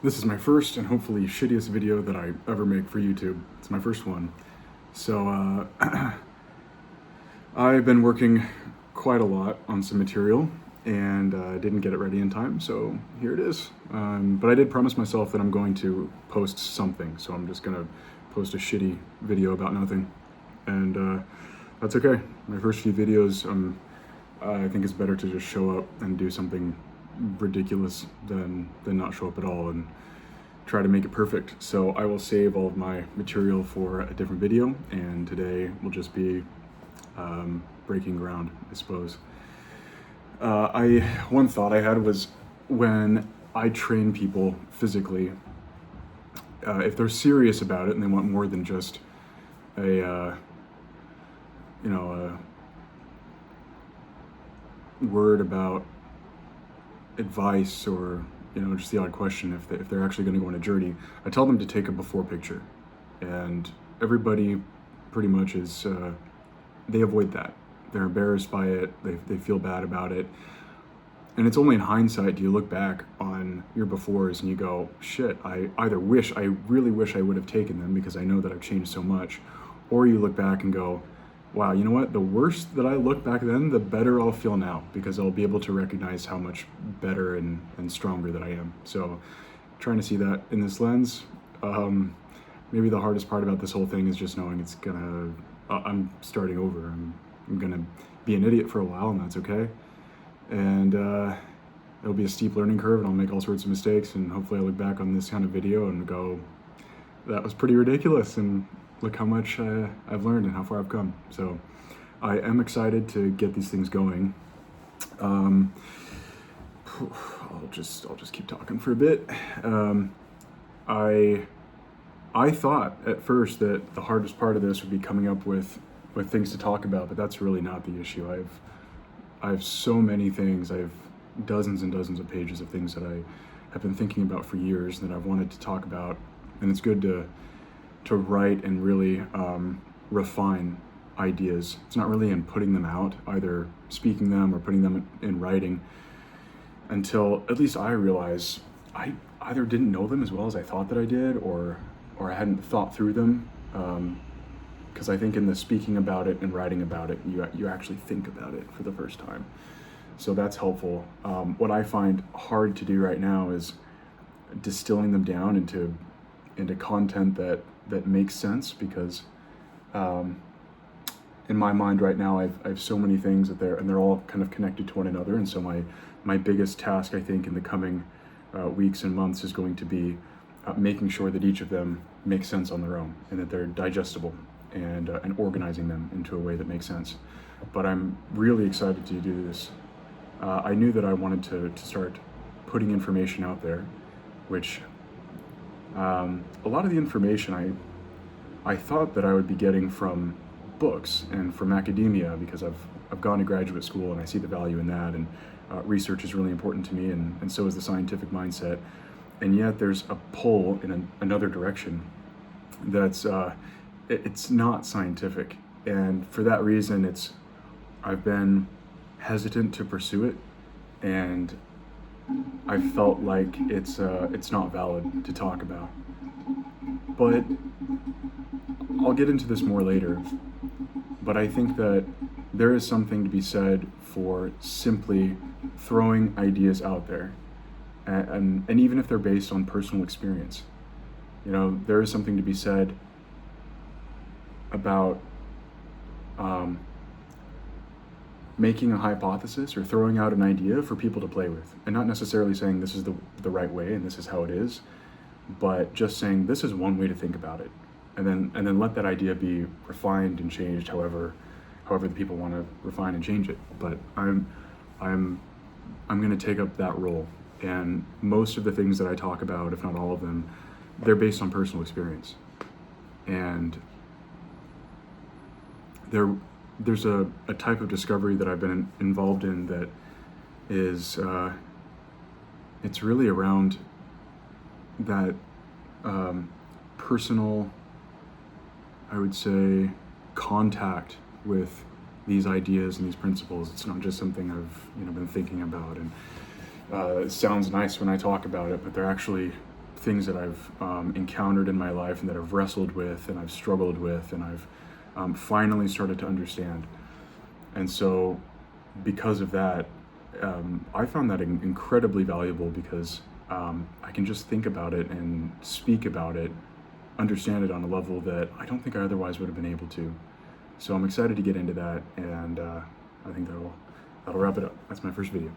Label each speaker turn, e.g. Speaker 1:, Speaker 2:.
Speaker 1: This is my first and hopefully shittiest video that I ever make for YouTube. It's my first one. So, I've been working quite a lot on some material and didn't get it ready in time, so here it is. But I did promise myself that I'm going to post something, so I'm just gonna post a shitty video about nothing. And that's okay. My first few videos, I think it's better to just show up and do something ridiculous than not show up at all and try to make it perfect. So I will save all of my material for a different video, and today will just be breaking ground, I suppose. One thought I had was, when I train people physically, if they're serious about it and they want more than just a word about advice, or just the odd question, if they're actually going to go on a journey, I tell them to take a before picture. And everybody pretty much is they avoid that. They're embarrassed by it, they feel bad about it, and it's only in hindsight do you look back on your befores and you go, shit, I really wish I would have taken them because I know that I've changed so much. Or you look back and go, wow, you know what, the worse that I look back then, the better I'll feel now, because I'll be able to recognize how much better and stronger that I am. So trying to see that in this lens. Maybe the hardest part about this whole thing is just knowing I'm starting over. I'm gonna be an idiot for a while, and that's okay. And it'll be a steep learning curve, and I'll make all sorts of mistakes, and hopefully I look back on this kind of video and go, that was pretty ridiculous, and look how much I've learned and how far I've come. So I am excited to get these things going. I'll just keep talking for a bit. I thought at first that the hardest part of this would be coming up with things to talk about, but that's really not the issue. I have so many things. I have dozens and dozens of pages of things that I have been thinking about for years that I've wanted to talk about, and it's good to write and really refine ideas. It's not really in putting them out, either speaking them or putting them in writing, until at least I realize I either didn't know them as well as I thought that I did, or I hadn't thought through them. Because I think in the speaking about it and writing about it, you actually think about it for the first time. So that's helpful. What I find hard to do right now is distilling them down into content that makes sense, because in my mind right now I have so many things and they're all kind of connected to one another. And so my biggest task, I think, in the coming weeks and months is going to be making sure that each of them makes sense on their own, and that they're digestible, and organizing them into a way that makes sense. But I'm really excited to do this. I knew that I wanted to start putting information out there, which a lot of the information I thought that I would be getting from books and from academia, because I've gone to graduate school and I see the value in that, and research is really important to me, and so is the scientific mindset. And yet there's a pull in another direction that's it's not scientific, and for that reason I've been hesitant to pursue it, and I felt like it's not valid to talk about. But I'll get into this more later. But I think that there is something to be said for simply throwing ideas out there, and even if they're based on personal experience, there is something to be said about making a hypothesis or throwing out an idea for people to play with, and not necessarily saying this is the right way and this is how it is, but just saying this is one way to think about it, and then let that idea be refined and changed however the people want to refine and change it. But I'm going to take up that role, and most of the things that I talk about, if not all of them, they're based on personal experience. And there's a type of discovery that I've been involved in that is it's really around that personal, I would say, contact with these ideas and these principles. It's not just something I've been thinking about, and it sounds nice when I talk about it, but they're actually things that I've encountered in my life and that I've wrestled with and I've struggled with and I've finally started to understand. And so because of that, I found that incredibly valuable because I can just think about it and speak about it, understand it on a level that I don't think I otherwise would have been able to. So I'm excited to get into that, and I think that'll wrap it up. That's my first video.